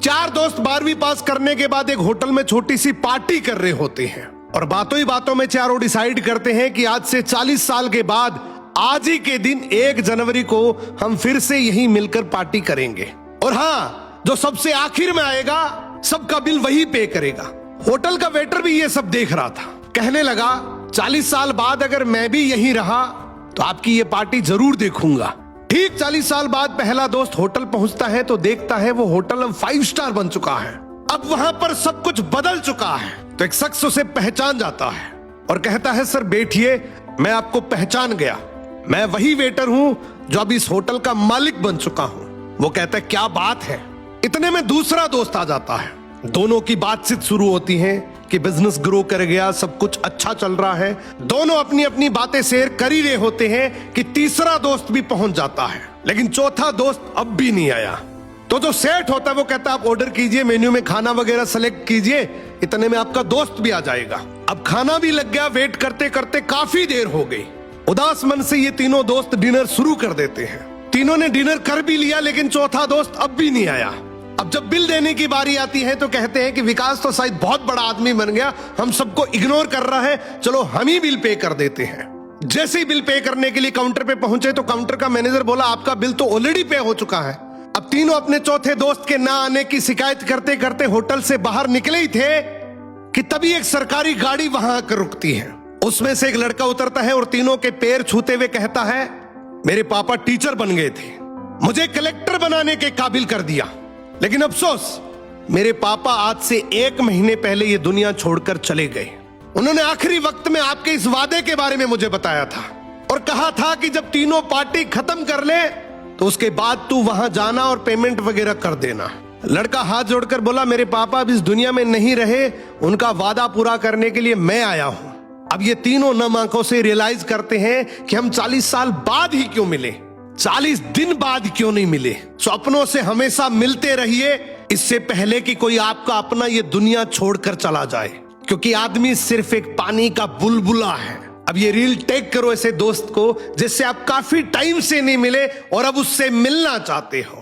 चार दोस्त 12वीं पास करने के बाद एक होटल में छोटी सी पार्टी कर रहे होते हैं और बातों ही बातों में चारों डिसाइड करते हैं कि आज से 40 साल के बाद आज ही के दिन 1 जनवरी को हम फिर से यहीं मिलकर पार्टी करेंगे। और हाँ, जो सबसे आखिर में आएगा सबका बिल वही पे करेगा। होटल का वेटर भी ये सब देख रहा था। कहने लगा 40 साल बाद अगर मैं भी यहीं रहा तो आपकी ये पार्टी जरूर देखूंगा। ठीक 40 साल बाद पहला दोस्त होटल पहुंचता है तो देखता है वो होटल अब 5 स्टार बन चुका है। अब वहां पर सब कुछ बदल चुका है। तो एक शख्स उसे पहचान जाता है और कहता है सर बैठिए, मैं आपको पहचान गया, मैं वही वेटर हूं जो अब इस होटल का मालिक बन चुका हूं। वो कहता है क्या बात है। इतने में दूसरा दोस्त आ जाता है। दोनों की बातचीत शुरू होती है कि बिजनेस ग्रो कर गया, सब कुछ अच्छा चल रहा है। दोनों अपनी अपनी बातें शेयर कर ही रहे होते हैं कि तीसरा दोस्त भी पहुंच जाता है, लेकिन चौथा दोस्त अब भी नहीं आया। तो जो सेठ होता है वो कहता है आप ऑर्डर कीजिए, मेन्यू में खाना वगैरह सेलेक्ट कीजिए, इतने में आपका दोस्त भी आ जाएगा। अब खाना भी लग गया। वेट करते करते काफी देर हो गई। उदास मन से ये तीनों दोस्त डिनर शुरू कर देते हैं। तीनों ने डिनर कर भी लिया, लेकिन चौथा दोस्त अब भी नहीं आया। अब जब बिल देने की बारी आती है तो कहते हैं कि विकास तो शायद बहुत बड़ा आदमी बन गया, हम सबको इग्नोर कर रहा है, चलो हम ही बिल पे कर देते हैं। जैसे ही बिल पे करने के लिए काउंटर पे पहुंचे तो काउंटर का मैनेजर बोला आपका बिल तो ऑलरेडी पे हो चुका है। अब तीनों अपने चौथे दोस्त के ना आने की शिकायत करते करते होटल से बाहर निकले ही थे कि तभी एक सरकारी गाड़ी वहां आकर रुकती है। उसमें से एक लड़का उतरता है और तीनों के पैर छूते हुए कहता है मेरे पापा टीचर बन गए थे, मुझे कलेक्टर बनाने के काबिल कर दिया, लेकिन अफसोस मेरे पापा आज से 1 महीने पहले ये दुनिया छोड़कर चले गए। उन्होंने आखिरी वक्त में आपके इस वादे के बारे में मुझे बताया था और कहा था कि जब तीनों पार्टी खत्म कर ले तो उसके बाद तू वहां जाना और पेमेंट वगैरह कर देना। लड़का हाथ जोड़कर बोला मेरे पापा अब इस दुनिया में नहीं रहे, उनका वादा पूरा करने के लिए मैं आया हूं। अब ये तीनों नम आंखों से रियलाइज करते हैं कि हम 40 साल बाद ही क्यों मिले, 40 दिन बाद क्यों नहीं मिले। स्वप्नों से हमेशा मिलते रहिए, इससे पहले कि कोई आपका अपना ये दुनिया छोड़कर चला जाए, क्योंकि आदमी सिर्फ एक पानी का बुलबुला है। अब ये रील टेक करो ऐसे दोस्त को जिससे आप काफी टाइम से नहीं मिले और अब उससे मिलना चाहते हो।